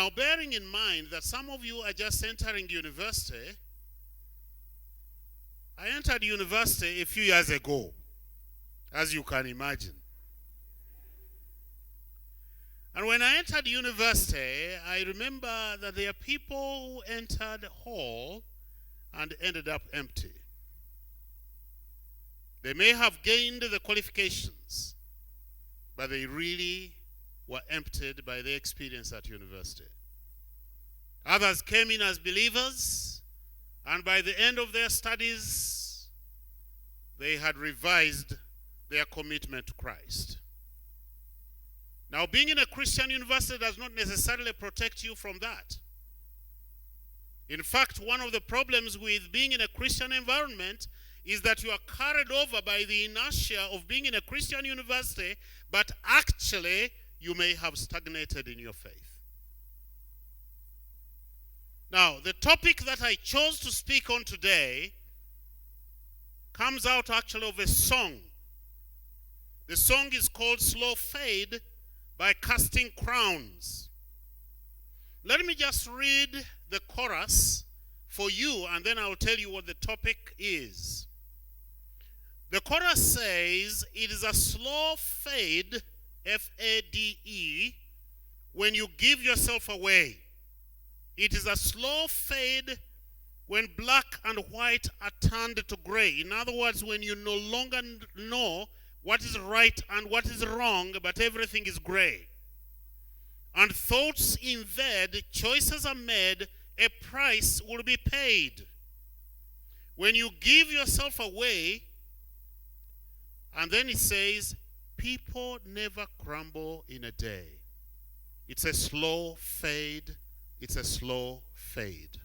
Now, bearing in mind that some of you are just entering university, I entered university a few years ago, as you can imagine. And when I entered university, I remember that there are people who entered hall and ended up empty. They may have gained the qualifications, but they really were emptied by their experience at university. Others came in as believers, and by the end of their studies, they had revised their commitment to Christ. Now, being in a Christian university does not necessarily protect you from that. In fact, one of the problems with being in a Christian environment is that you are carried over by the inertia of being in a Christian university, but actually you may have stagnated in your faith. Now, the topic that I chose to speak on today comes out actually of a song. The song is called Slow Fade by Casting Crowns. Let me just read the chorus for you, and then I'll tell you what the topic is. The chorus says, "It is a slow fade, F-A-D-E, when you give yourself away. It is a slow fade when black and white are turned to gray." In other words, when you no longer know what is right and what is wrong, but everything is gray. And thoughts invade, choices are made, a price will be paid. When you give yourself away, and then it says, people never crumble in a day. It's a slow fade. It's a slow fade.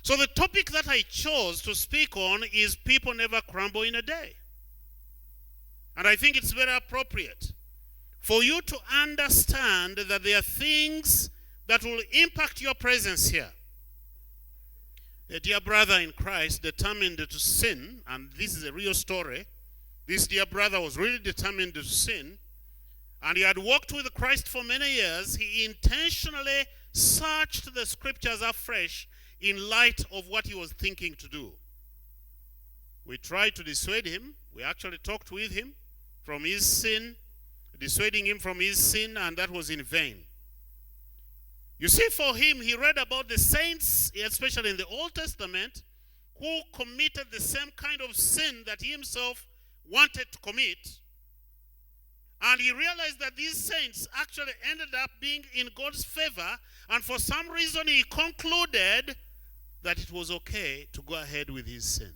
So the topic that I chose to speak on is people never crumble in a day. And I think it's very appropriate for you to understand that there are things that will impact your presence here. A dear brother in Christ determined to sin, and this is a real story. This dear brother was really determined to sin, and he had walked with Christ for many years. He intentionally searched the scriptures afresh in light of what he was thinking to do. We tried to dissuade him. We actually talked with him from his sin, dissuading him from his sin, and that was in vain. You see, for him, he read about the saints, especially in the Old Testament, who committed the same kind of sin that he himself wanted to commit. And he realized that these saints actually ended up being in God's favor, and for some reason he concluded that it was okay to go ahead with his sin.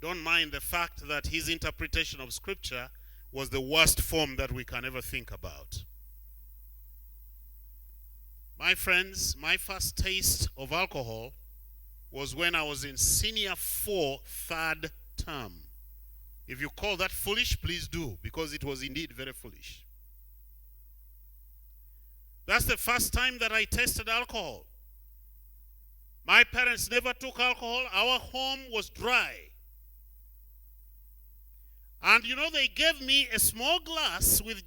Don't mind the fact that his interpretation of Scripture was the worst form that we can ever think about. My friends, my first taste of alcohol was when I was in Senior 4, third term. If you call that foolish, please do, because it was indeed very foolish. That's the first time that I tasted alcohol. My parents never took alcohol. Our home was dry. And you know, they gave me a small glass with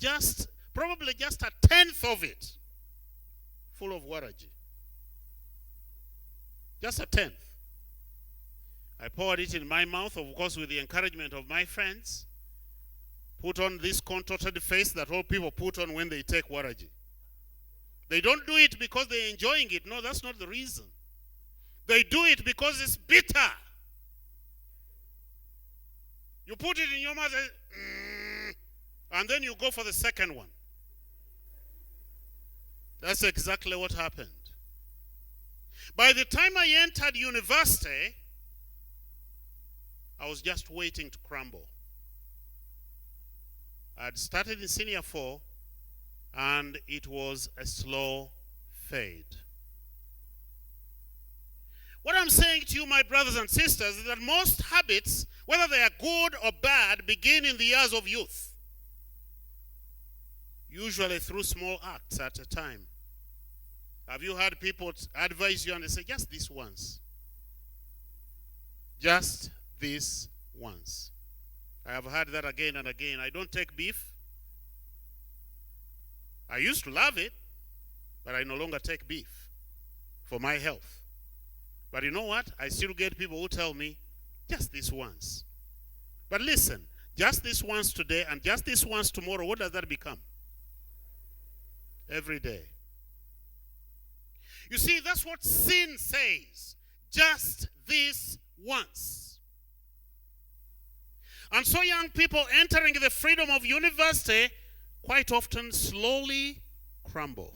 probably just a tenth of it, full of waraji. Just a tenth. I poured it in my mouth, of course, with the encouragement of my friends. Put on this contorted face that all people put on when they take waraji. They don't do it because they're enjoying it. No, that's not the reason. They do it because it's bitter. You put it in your mouth, and then you go for the second one. That's exactly what happened. By the time I entered university, I was just waiting to crumble. I had started in Senior 4, and it was a slow fade. What I'm saying to you, my brothers and sisters, is that most habits, whether they are good or bad, begin in the years of youth. Usually through small acts at a time. Have you heard people advise you and they say, just this once? Just this once. I have heard that again and again. I don't take beef. I used to love it, but I no longer take beef for my health. But you know what? I still get people who tell me, just this once. But listen, just this once today and just this once tomorrow, what does that become? Every day. You see, that's what sin says. Just this once. And so young people entering the freedom of university quite often slowly crumble.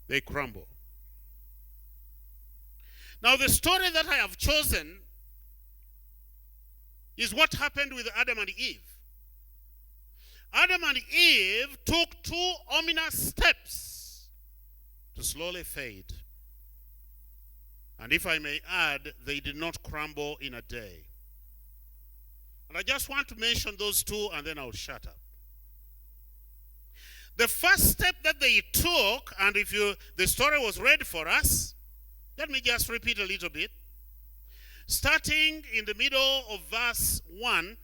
They crumble. Now the story that I have chosen is what happened with Adam and Eve. Adam and Eve took 2 ominous steps to slowly fade. And if I may add, they did not crumble in a day. And I just want to mention those 2 and then I'll shut up. The first step that they took, and if the story was read for us, let me just repeat a little bit. Starting in the middle of verse 1,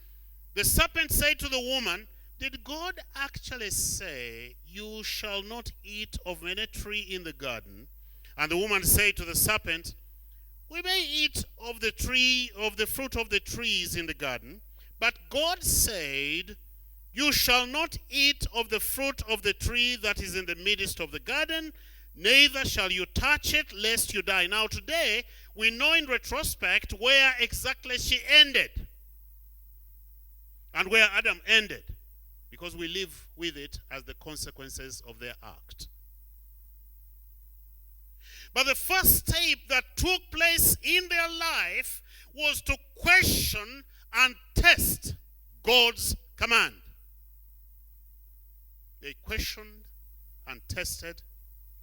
the serpent said to the woman, did God actually say, you shall not eat of any tree in the garden? And the woman said to the serpent, we may eat of the fruit of the trees in the garden, but God said, you shall not eat of the fruit of the tree that is in the midst of the garden, neither shall you touch it, lest you die. Now today, we know in retrospect where exactly she ended and where Adam ended, because we live with it as the consequences of their act. But the first step that took place in their life was to question and test God's command. They questioned and tested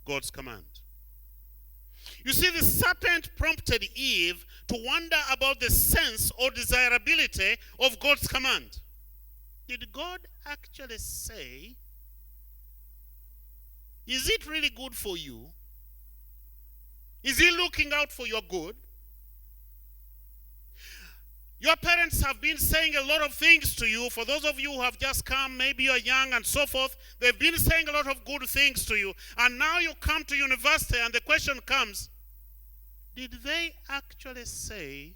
God's command. You see, the serpent prompted Eve to wonder about the sense or desirability of God's command. Did God actually say, is it really good for you? Is he looking out for your good? Your parents have been saying a lot of things to you. For those of you who have just come, maybe you're young and so forth, they've been saying a lot of good things to you. And now you come to university and the question comes, did they actually say,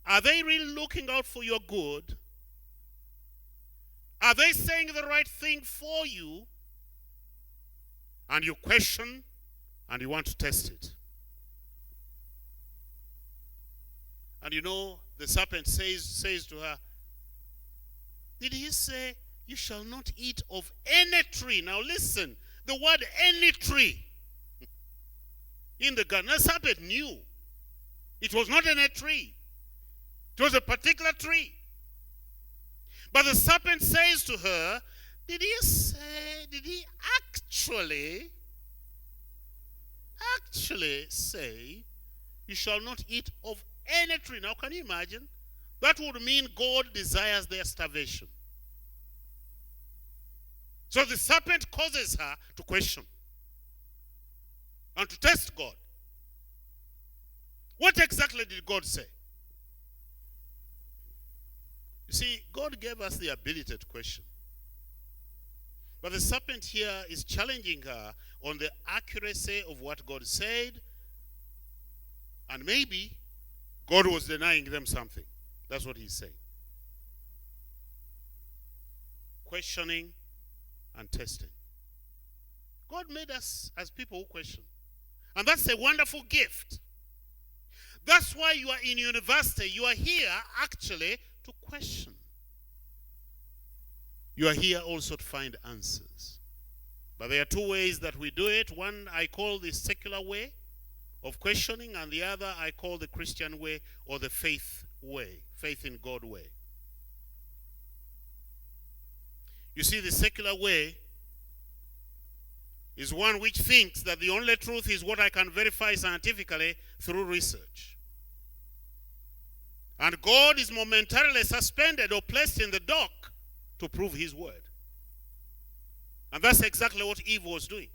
are they really looking out for your good? Are they saying the right thing for you? And you question and you want to test it. And you know, the serpent says to her, did he say, you shall not eat of any tree? Now listen, the word any tree in the garden, the serpent knew. It was not any tree. It was a particular tree. But the serpent says to her, did he actually say, you shall not eat of any tree? Now, can you imagine? That would mean God desires their starvation. So the serpent causes her to question and to test God. What exactly did God say? You see, God gave us the ability to question. But the serpent here is challenging her on the accuracy of what God said. And maybe God was denying them something. That's what he's saying. Questioning and testing. God made us as people who question. And that's a wonderful gift. That's why you are in university. You are here actually to question. You are here also to find answers. But there are 2 ways that we do it. One I call the secular way of questioning, and the other I call the Christian way or the faith way, faith in God way. You see, the secular way is one which thinks that the only truth is what I can verify scientifically through research. And God is momentarily suspended or placed in the dock to prove his word. And that's exactly what Eve was doing.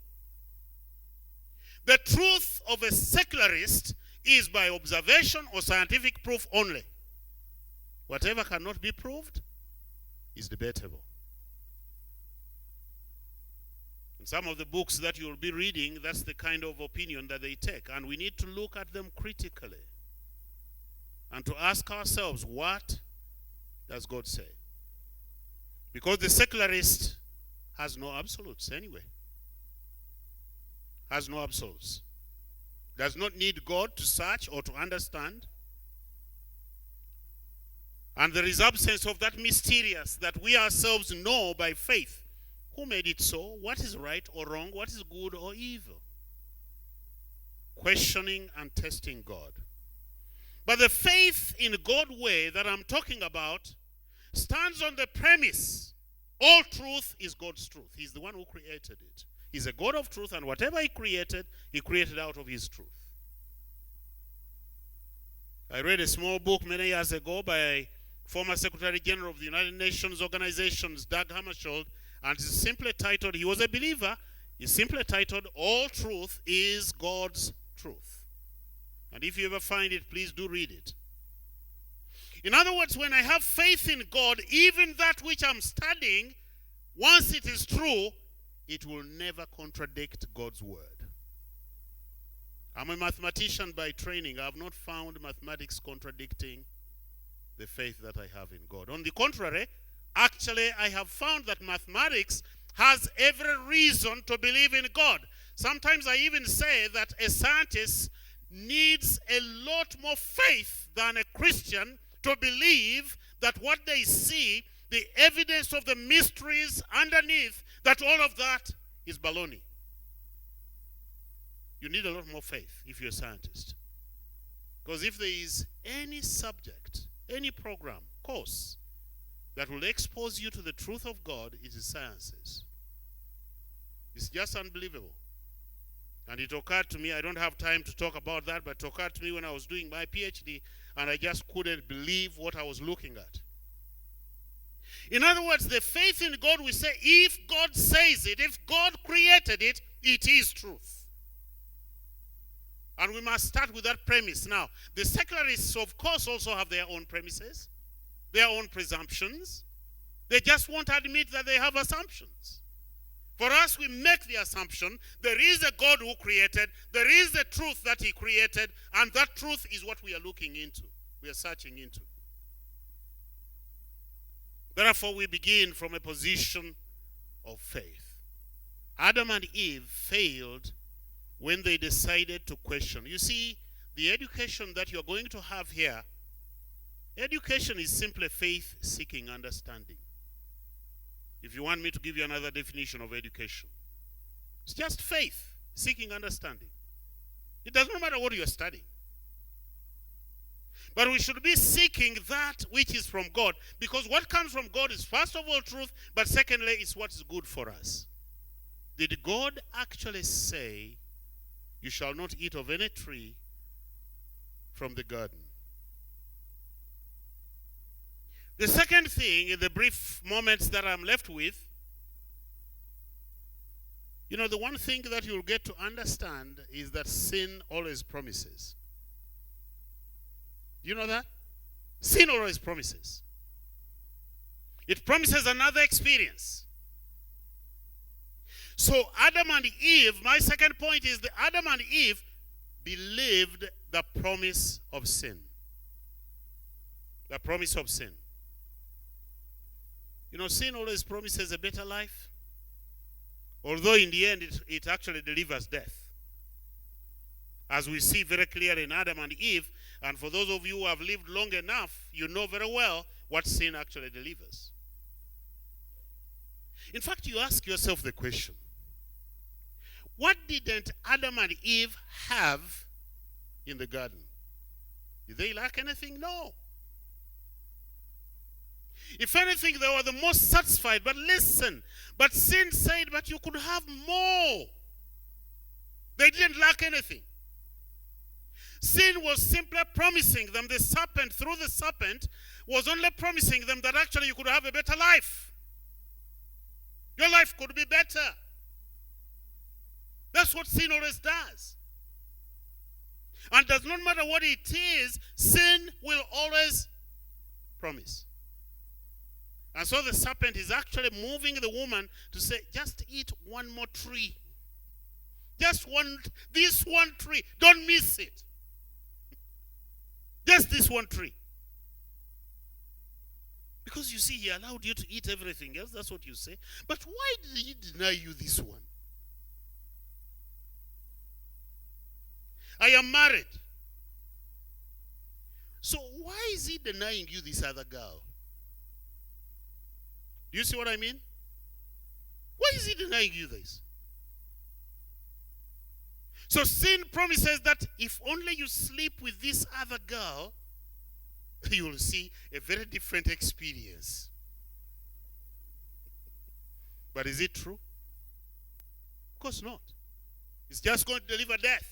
The truth of a secularist is by observation or scientific proof only. Whatever cannot be proved is debatable. Some of the books that you'll be reading, that's the kind of opinion that they take. And we need to look at them critically and to ask ourselves, what does God say? Because the secularist has no absolutes anyway. Has no absolutes. Does not need God to search or to understand. And there is absence of that mysterious that we ourselves know by faith. Who made it so? What is right or wrong? What is good or evil? Questioning and testing God. But the faith in God way that I'm talking about stands on the premise all truth is God's truth. He's the one who created it. He's a God of truth, and whatever he created out of his truth. I read a small book many years ago by former Secretary General of the United Nations Organizations, Dag Hammarskjöld, and it's simply titled, he was a believer, it's simply titled, All Truth is God's Truth. And if you ever find it, please do read it. In other words, when I have faith in God, even that which I'm studying, once it is true, it will never contradict God's word. I'm a mathematician by training. I have not found mathematics contradicting the faith that I have in God. On the contrary, actually, I have found that mathematics has every reason to believe in God. Sometimes I even say that a scientist needs a lot more faith than a Christian to believe that what they see, the evidence of the mysteries underneath, that all of that is baloney. You need a lot more faith if you're a scientist. Because if there is any subject, any program, course, that will expose you to the truth of God, it is sciences. It's just unbelievable. And it occurred to me, I don't have time to talk about that, but it occurred to me when I was doing my PhD, and I just couldn't believe what I was looking at. In other words, the faith in God, we say, if God says it, if God created it, it is truth. And we must start with that premise. Now, the secularists, of course, also have their own premises, their own presumptions. They just won't admit that they have assumptions. For us, we make the assumption there is a God who created, there is a truth that he created, and that truth is what we are looking into, we are searching into. Therefore, we begin from a position of faith. Adam and Eve failed when they decided to question. You see, the education that you're going to have here, education is simply faith-seeking understanding. If you want me to give you another definition of education, it's just faith, seeking understanding. It does not matter what you are studying. But we should be seeking that which is from God, because what comes from God is first of all truth, but secondly, it's what is good for us. Did God actually say, you shall not eat of any tree from the garden? The second thing, in the brief moments that I'm left with, the one thing that you'll get to understand is that sin always promises. Do you know that? Sin always promises. It promises another experience. So Adam and Eve, my second point is that Adam and Eve believed the promise of sin. The promise of sin. Sin always promises a better life. Although in the end, it actually delivers death. As we see very clearly in Adam and Eve, and for those of you who have lived long enough, you know very well what sin actually delivers. In fact, you ask yourself the question, what didn't Adam and Eve have in the garden? Did they lack anything? No. If anything, they were the most satisfied. But listen, but sin said, but you could have more. They didn't lack anything. Sin was simply promising them, the serpent, through the serpent, was only promising them that actually you could have a better life. Your life could be better. That's what sin always does. And does not matter what it is, sin will always promise. And so the serpent is actually moving the woman to say, just eat one more tree. Just this one tree. Don't miss it. Just this one tree. Because you see, he allowed you to eat everything else. That's what you say. But why did he deny you this one? I am married. So why is he denying you this other girl? Do you see what I mean? Why is he denying you this? So sin promises that if only you sleep with this other girl, you will see a very different experience. But is it true? Of course not. It's just going to deliver death.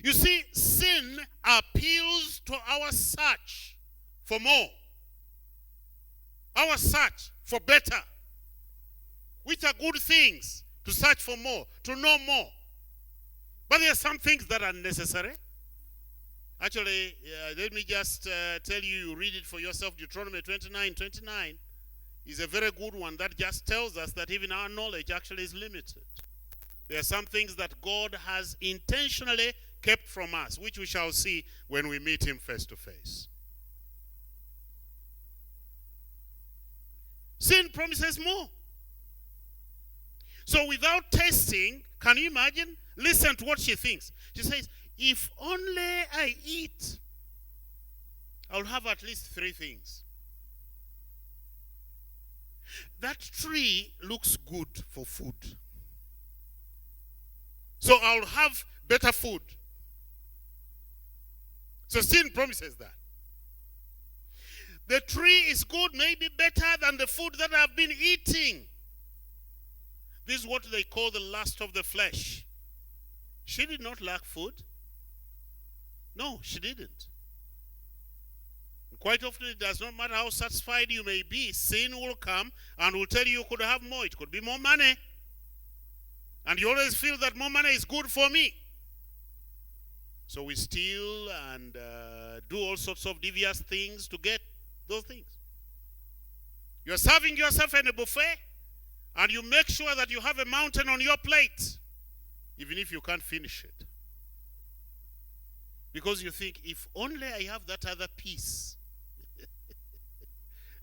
You see, sin appeals to our search for more. Our search for better. Which are good things to search for more, to know more. But there are some things that are necessary. Actually, let me just tell you read it for yourself. Deuteronomy 29:29 is a very good one that just tells us that even our knowledge actually is limited. There are some things that God has intentionally kept from us, which we shall see when we meet him face to face. Sin promises more. So without testing, can you imagine? Listen to what she thinks. She says, if only I eat, I'll have at least 3 things. That tree looks good for food. So I'll have better food. So sin promises that. The tree is good, maybe better than the food that I've been eating. This is what they call the lust of the flesh. She did not lack food. No, she didn't. Quite often it does not matter how satisfied you may be, sin will come and will tell you could have more. It could be more money. And you always feel that more money is good for me. So we steal and do all sorts of devious things to get those things. You're serving yourself in a buffet and you make sure that you have a mountain on your plate, even if you can't finish it. Because you think, if only I have that other piece.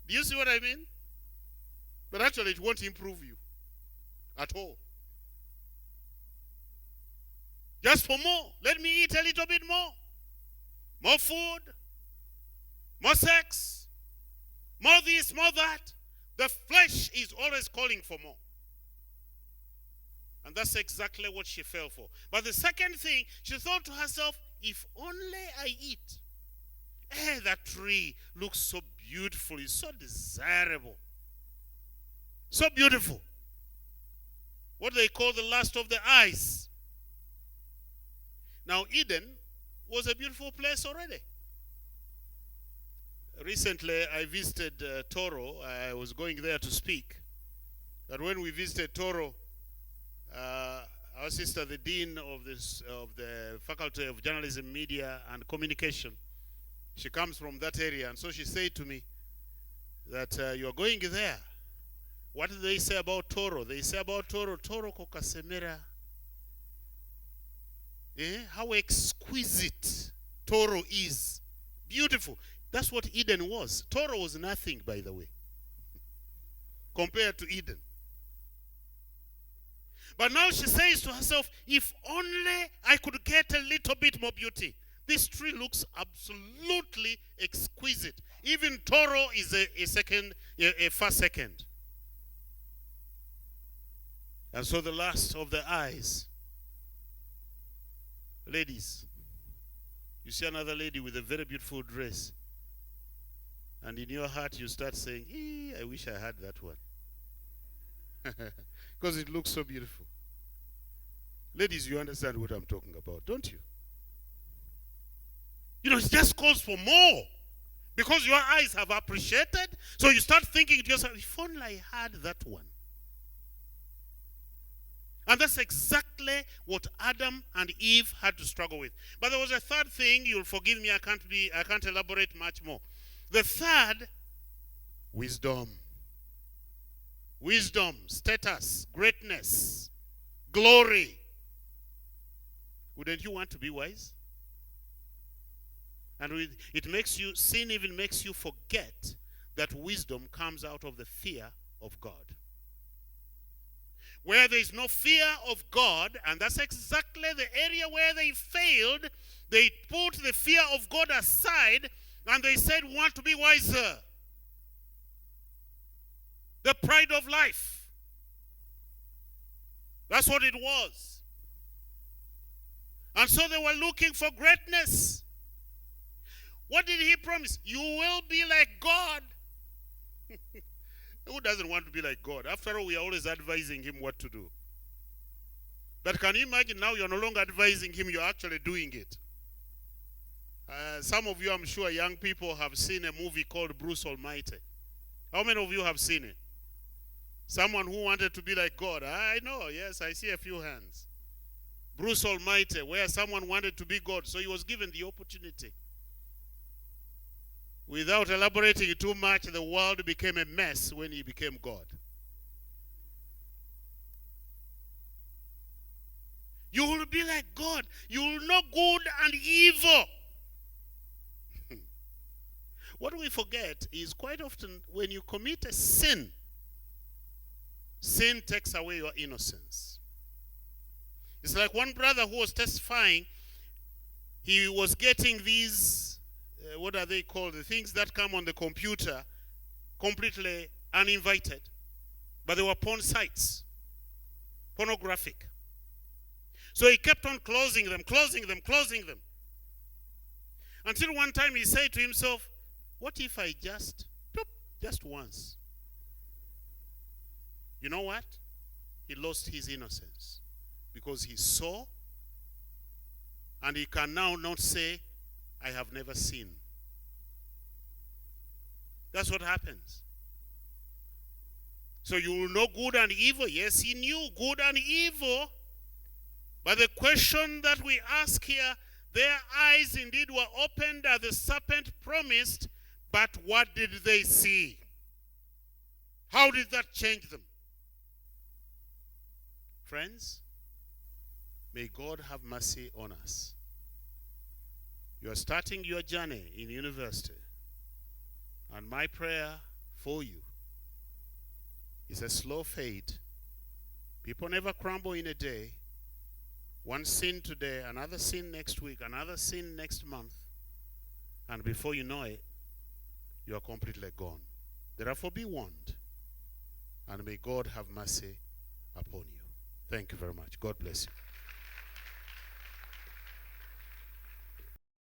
Do you see what I mean? But actually it won't improve you at all. Just for more. Let me eat a little bit more. More food. More sex. More this, more that. The flesh is always calling for more. And that's exactly what she fell for. But the second thing, she thought to herself, if only I eat. That tree looks so beautiful. It's so desirable. So beautiful. What they call the lust of the eyes. Now, Eden was a beautiful place already. Recently, I visited Toro. I was going there to speak. But when we visited Toro, our sister, the dean of the Faculty of Journalism, Media, and Communication, she comes from that area. And so she said to me that you're going there. What do they say about Toro? They say about Toro kokasemera. How exquisite Toro is. Beautiful. That's what Eden was. Toro was nothing, by the way, compared to Eden. But now she says to herself, if only I could get a little bit more beauty. This tree looks absolutely exquisite. Even Toro is a first second. And so the lust of the eyes. Ladies, you see another lady with a very beautiful dress. And in your heart you start saying, I wish I had that one. Because it looks so beautiful. Ladies, you understand what I'm talking about, don't you? You know, it just calls for more. Because your eyes have appreciated. So you start thinking to yourself, if only I had that one. And that's exactly what Adam and Eve had to struggle with. But there was a third thing. You'll forgive me, I can't elaborate much more. The third, wisdom. Wisdom, status, greatness, glory. Wouldn't you want to be wise? And it makes you, sin even makes you forget that wisdom comes out of the fear of God. Where there is no fear of God, and that's exactly the area where they failed, they put the fear of God aside and they said, we want to be wiser. The pride of life. That's what it was. And so they were looking for greatness. What did he promise? You will be like God. Who doesn't want to be like God? After all, we are always advising him what to do. But can you imagine now you're no longer advising him, you're actually doing it? Some of you, I'm sure, young people have seen a movie called Bruce Almighty. How many of you have seen it? Someone who wanted to be like God. I know, yes, I see a few hands. Bruce Almighty, where someone wanted to be God, so he was given the opportunity. Without elaborating too much, the world became a mess when he became God. You will be like God. You will know good and evil. What we forget is quite often when you commit a sin, sin takes away your innocence. It's like one brother who was testifying. He was getting these, what are they called? The things that come on the computer completely uninvited. But they were porn sites, pornographic. So he kept on closing them. Until one time he said to himself, what if I just once? You know what? He lost his innocence because he saw, and he can now not say, I have never seen. That's what happens. So you will know good and evil. Yes, he knew good and evil. But the question that we ask here, their eyes indeed were opened as the serpent promised, but what did they see? How did that change them? Friends, may God have mercy on us. You are starting your journey in university, and my prayer for you is a slow fade. People never crumble in a day. One sin today, another sin next week, another sin next month, and before you know it, you are completely gone. Therefore, be warned, and may God have mercy upon you. Thank you very much. God bless you.